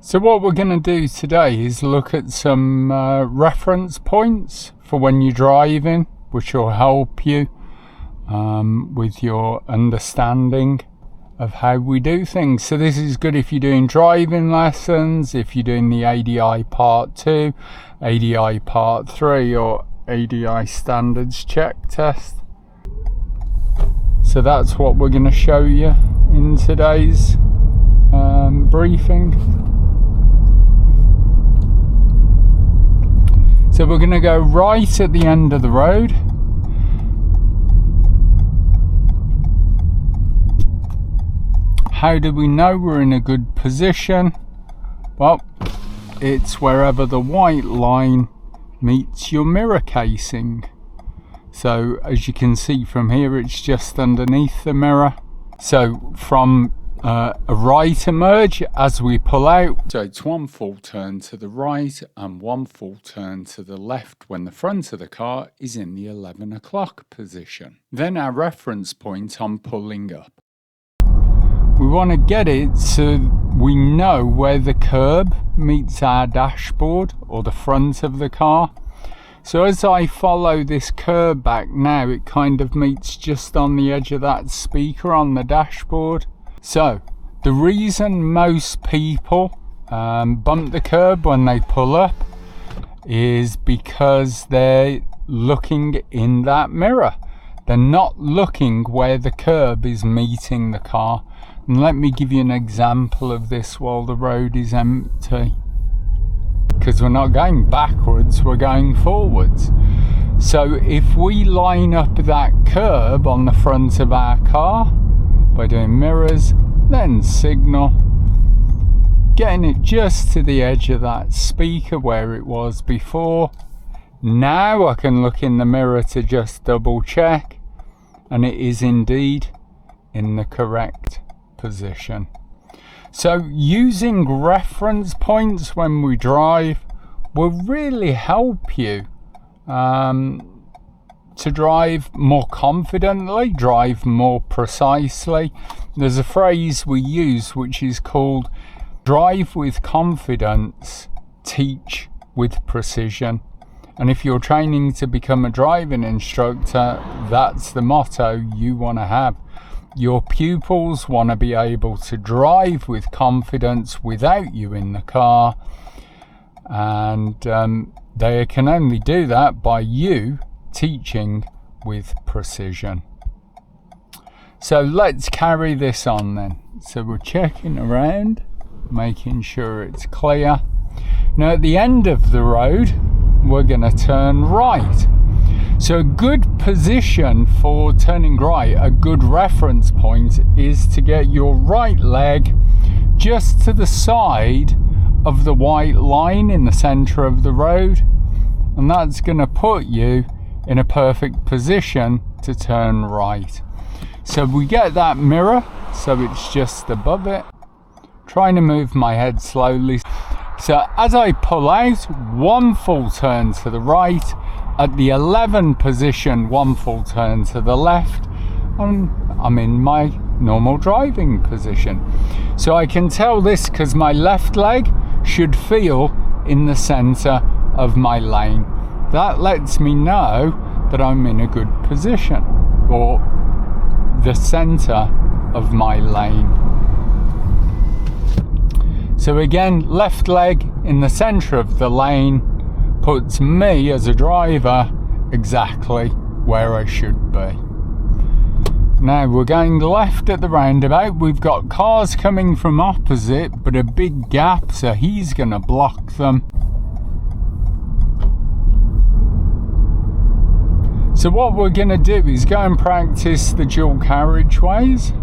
So what we're going to do today is look at some reference points for when you're driving, which will help you with your understanding of how we do things. So this is good if you're doing driving lessons, if you're doing the ADI Part 2, ADI Part 3 or ADI Standards Check Test. So that's what we're going to show you in today's briefing. So we're going to go right at the end of the road. How do we know we're in a good position? Well, it's wherever the white line meets your mirror casing. So as you can see from here, it's just underneath the mirror. So from a right emerge as we pull out. So it's one full turn to the right and one full turn to the left when the front of the car is in the 11 o'clock position. Then our reference point on pulling up. We want to get it so we know where the curb meets our dashboard or the front of the car. So as I follow this curb back now, it kind of meets just on the edge of that speaker on the dashboard. So the reason most people bump the curb when they pull up is because they're looking in that mirror. They're not looking where the curb is meeting the car. And let me give you an example of this while the road is empty. Because we're not going backwards, we're going forwards. So if we line up that curb on the front of our car by doing mirrors, then signal, getting it just to the edge of that speaker where it was before. Now I can look in the mirror to just double check, and it is indeed in the correct position. So using reference points when we drive will really help you to drive more confidently, drive more precisely. There's a phrase we use which is called drive with confidence, teach with precision. And if you're training to become a driving instructor, that's the motto you want to have. Your pupils want to be able to drive with confidence without you in the car, and they can only do that by you teaching with precision. So let's carry this on then. So we're checking around, making sure it's clear. Now at the end of the road, we're going to turn right. So a good position for turning right, a good reference point, is to get your right leg just to the side of the white line in the center of the road, and that's going to put you in a perfect position to turn right. So we get that mirror, so it's just above it. Trying to move my head slowly. So as I pull out, one full turn to the right. At the 11 position, one full turn to the left, and I'm in my normal driving position. So I can tell this because my left leg should feel in the center of my lane. That lets me know that I'm in a good position, or the center of my lane. So again, left leg in the center of the lane puts me as a driver exactly where I should be. Now we're going left at the roundabout. We've got cars coming from opposite, but a big gap, so he's going to block them. So what we're going to do is go and practice the dual carriageways.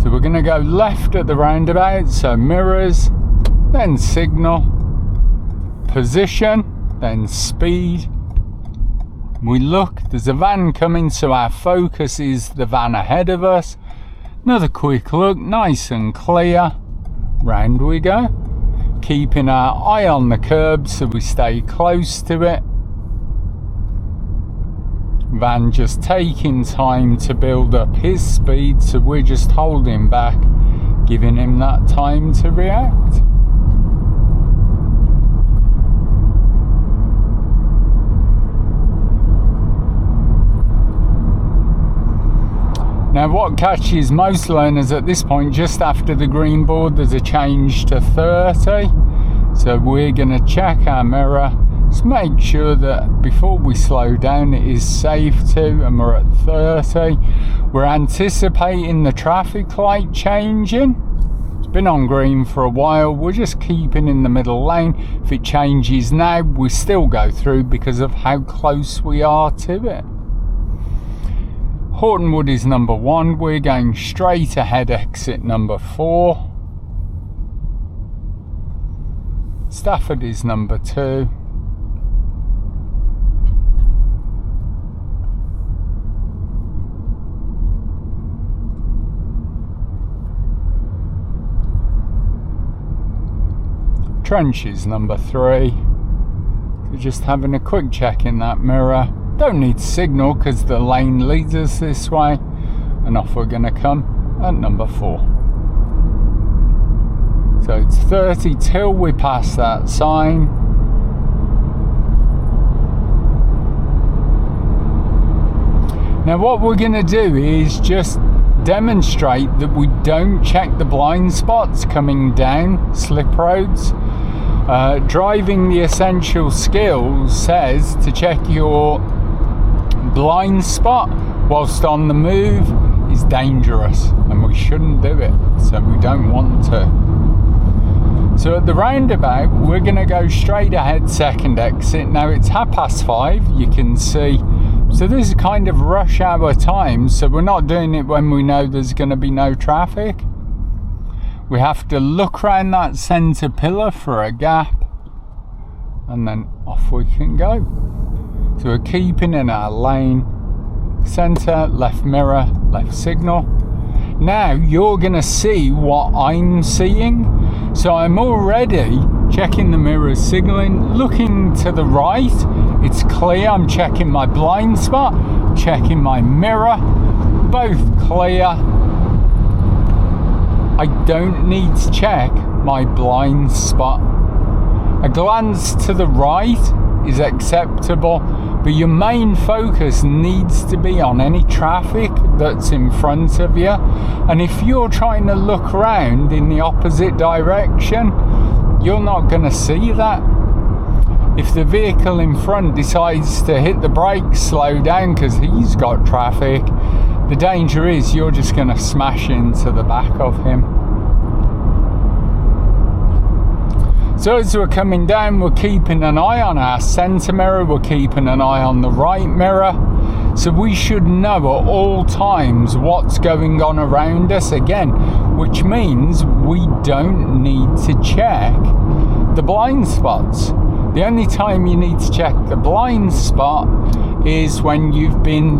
So we're going to go left at the roundabout, so mirrors, then signal, position, then speed. We look, there's a van coming, so our focus is the van ahead of us. Another quick look, nice and clear. Round we go. Keeping our eye on the curb so we stay close to it. Van just taking time to build up his speed, so we're just holding back, giving him that time to react. Now what catches most learners at this point, just after the green board, there's a change to 30. So we're going to check our mirror, just make sure that before we slow down it is safe to, and we're at 30. We're anticipating the traffic light changing. It's been on green for a while, we're just keeping in the middle lane. If it changes now, we still go through because of how close we are to it. Hortonwood is number 1, we're going straight ahead, exit number 4. Stafford is number 2. Trench is number 3. So just having a quick check in that mirror. Don't need to signal because the lane leads us this way, and off we're going to come at number 4. So it's 30 till we pass that sign. Now what we're going to do is just demonstrate that we don't check the blind spots coming down slip roads. Driving the Essential Skills says to check your blind spot whilst on the move is dangerous, and we shouldn't do it, so we don't want to. So at the roundabout we're going to go straight ahead, second exit. Now it's 5:30, you can see, so this is kind of rush hour time, so we're not doing it when we know there's going to be no traffic. We have to look around that centre pillar for a gap, and then off we can go. So we're keeping in our lane, centre, left mirror, left signal. Now you're going to see what I'm seeing. So I'm already checking the mirrors, signalling, looking to the right, it's clear. I'm checking my blind spot, checking my mirror, both clear. I don't need to check my blind spot. A glance to the right is acceptable, but your main focus needs to be on any traffic that's in front of you. And if you're trying to look around in the opposite direction, you're not going to see that. If the vehicle in front decides to hit the brakes, slow down because he's got traffic, the danger is you're just going to smash into the back of him. So as we're coming down, we're keeping an eye on our centre mirror, we're keeping an eye on the right mirror. So we should know at all times what's going on around us again, which means we don't need to check the blind spots. The only time you need to check the blind spot is when you've been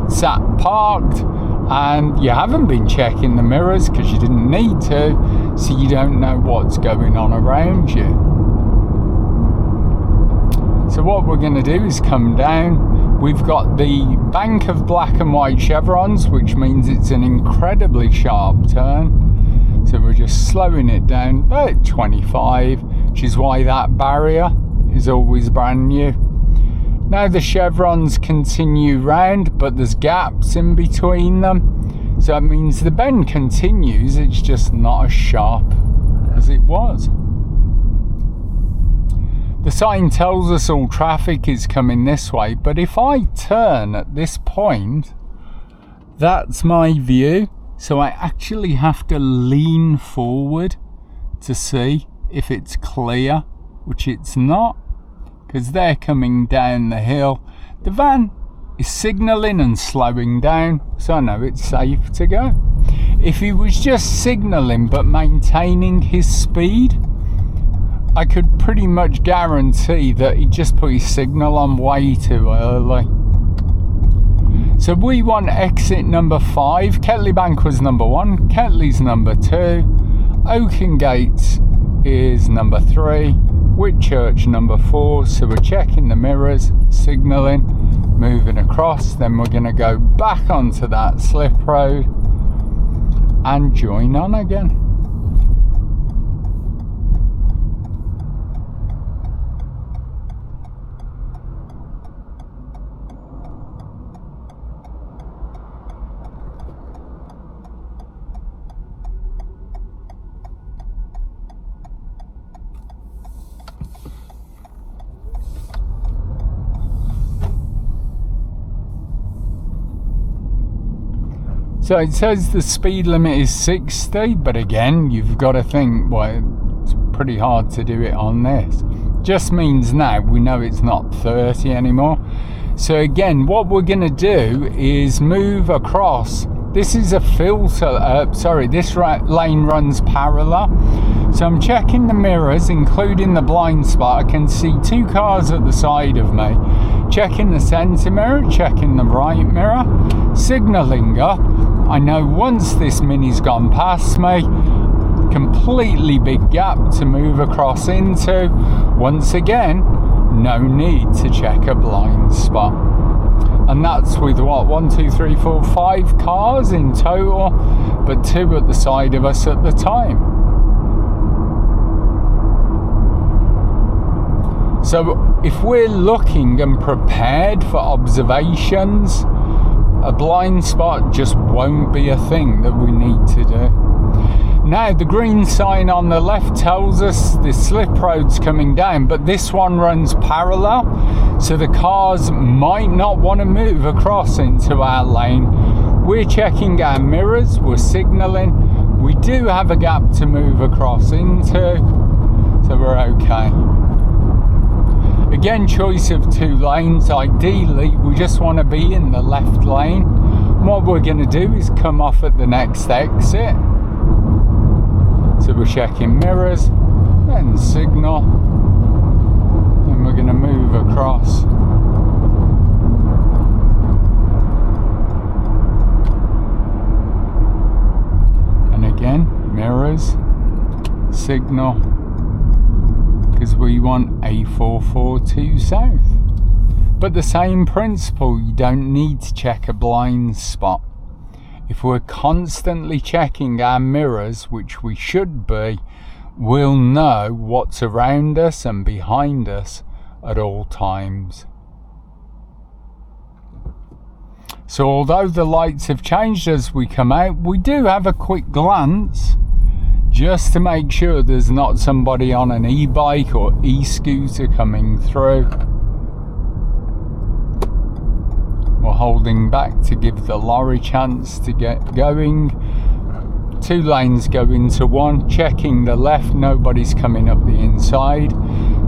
sat parked and you haven't been checking the mirrors because you didn't need to, so you don't know what's going on around you. So what we're going to do is come down. We've got the bank of black and white chevrons, which means it's an incredibly sharp turn. So we're just slowing it down about 25, which is why that barrier is always brand new. Now the chevrons continue round, but there's gaps in between them. So that means the bend continues, it's just not as sharp as it was. The sign tells us all traffic is coming this way, but if I turn at this point, that's my view. So I actually have to lean forward to see if it's clear, which it's not, because they're coming down the hill. The van is signalling and slowing down, so I know it's safe to go. If he was just signalling but maintaining his speed, I could pretty much guarantee that he just put his signal on way too early. So we want exit number 5. Ketleybank was number 1, Ketley's number 2, Oakengates is number 3, Whitchurch number 4. So we're checking the mirrors, signalling, moving across. Then we're going to go back onto that slip road and join on again. So it says the speed limit is 60, but again, you've got to think, well, it's pretty hard to do it on this. Just means now we know it's not 30 anymore. So again, what we're going to do is move across. This is a filter, this lane runs parallel. So I'm checking the mirrors, including the blind spot. I can see 2 cars at the side of me. Checking the centre mirror, checking the right mirror, signalling up. I know once this Mini's gone past me, completely big gap to move across into. Once again, no need to check a blind spot. And that's with what, 1, 2, 3, 4, 5 cars in total, but 2 at the side of us at the time. So if we're looking and prepared for observations, a blind spot just won't be a thing that we need to do. Now, the green sign on the left tells us the slip road's coming down, but this one runs parallel, so the cars might not want to move across into our lane. We're checking our mirrors, we're signalling. We do have a gap to move across into, so we're okay. Again, choice of 2 lanes. Ideally, we just want to be in the left lane. And what we're going to do is come off at the next exit. So we're checking mirrors, then signal, and we're going to move across. And again, mirrors, signal, because we want A442 south. But the same principle, you don't need to check a blind spot. If we're constantly checking our mirrors, which we should be, we'll know what's around us and behind us at all times. So although the lights have changed as we come out, we do have a quick glance just to make sure there's not somebody on an e-bike or e-scooter coming through. We're holding back to give the lorry chance to get going. 2 lanes go into 1, checking the left, nobody's coming up the inside.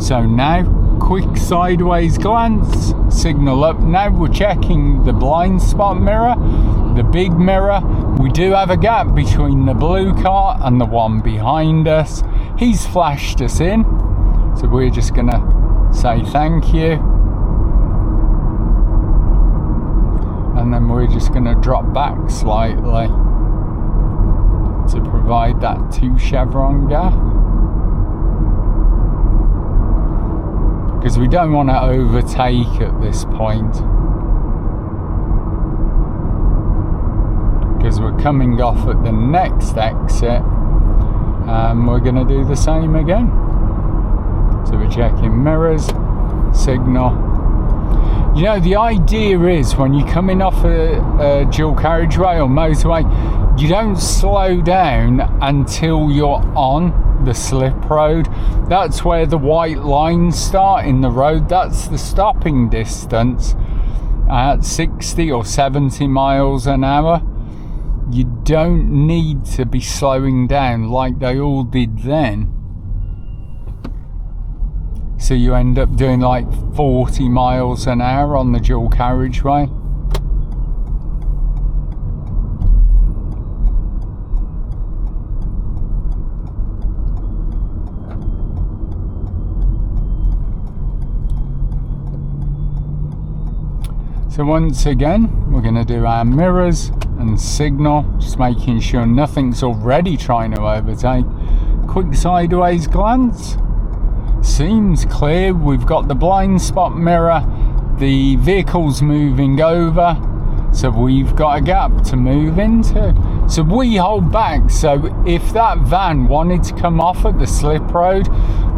So now, quick sideways glance, signal up. Now we're checking the blind spot mirror, the big mirror. We do have a gap between the blue car and the one behind us. He's flashed us in, so we're just gonna say thank you. And then we're just gonna drop back slightly to provide that 2 chevron gap. Because we don't want to overtake at this point. Because we're coming off at the next exit, and we're going to do the same again. So we're checking mirrors, signal. You know, the idea is when you're coming off a dual carriageway or motorway, you don't slow down until you're on the slip road. That's where the white lines start in the road. That's the stopping distance at 60 or 70 miles an hour. You don't need to be slowing down like they all did then. So you end up doing like 40 miles an hour on the dual carriageway. So once again, we're going to do our mirrors and signal, just making sure nothing's already trying to overtake. Quick sideways glance. Seems clear. We've got the blind spot mirror, the vehicle's moving over, so we've got a gap to move into. So we hold back, so if that van wanted to come off at the slip road,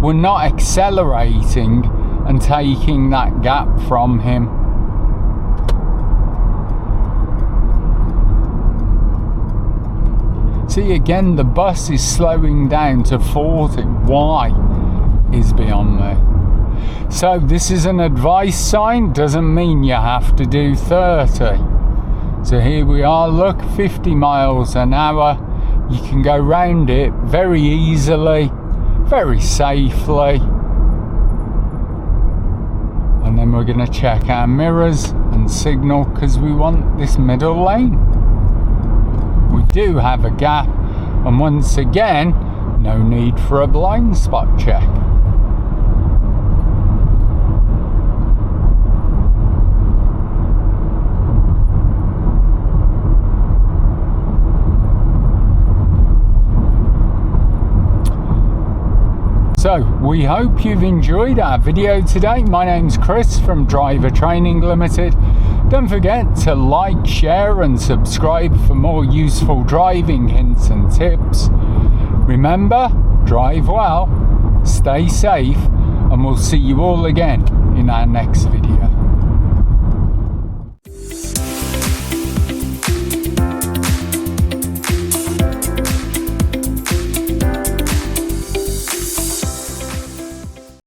we're not accelerating and taking that gap from him. See, again, the bus is slowing down to 40. Why is beyond me. So this is an advice sign, doesn't mean you have to do 30. So here we are, look, 50 miles an hour. You can go round it very easily, very safely. And then we're going to check our mirrors and signal because we want this middle lane. We do have a gap, and once again, no need for a blind spot check. So, we hope you've enjoyed our video today. My name's Chris from Driver Training Limited. Don't forget to like, share and subscribe for more useful driving hints and tips. Remember, drive well, stay safe, and we'll see you all again in our next video.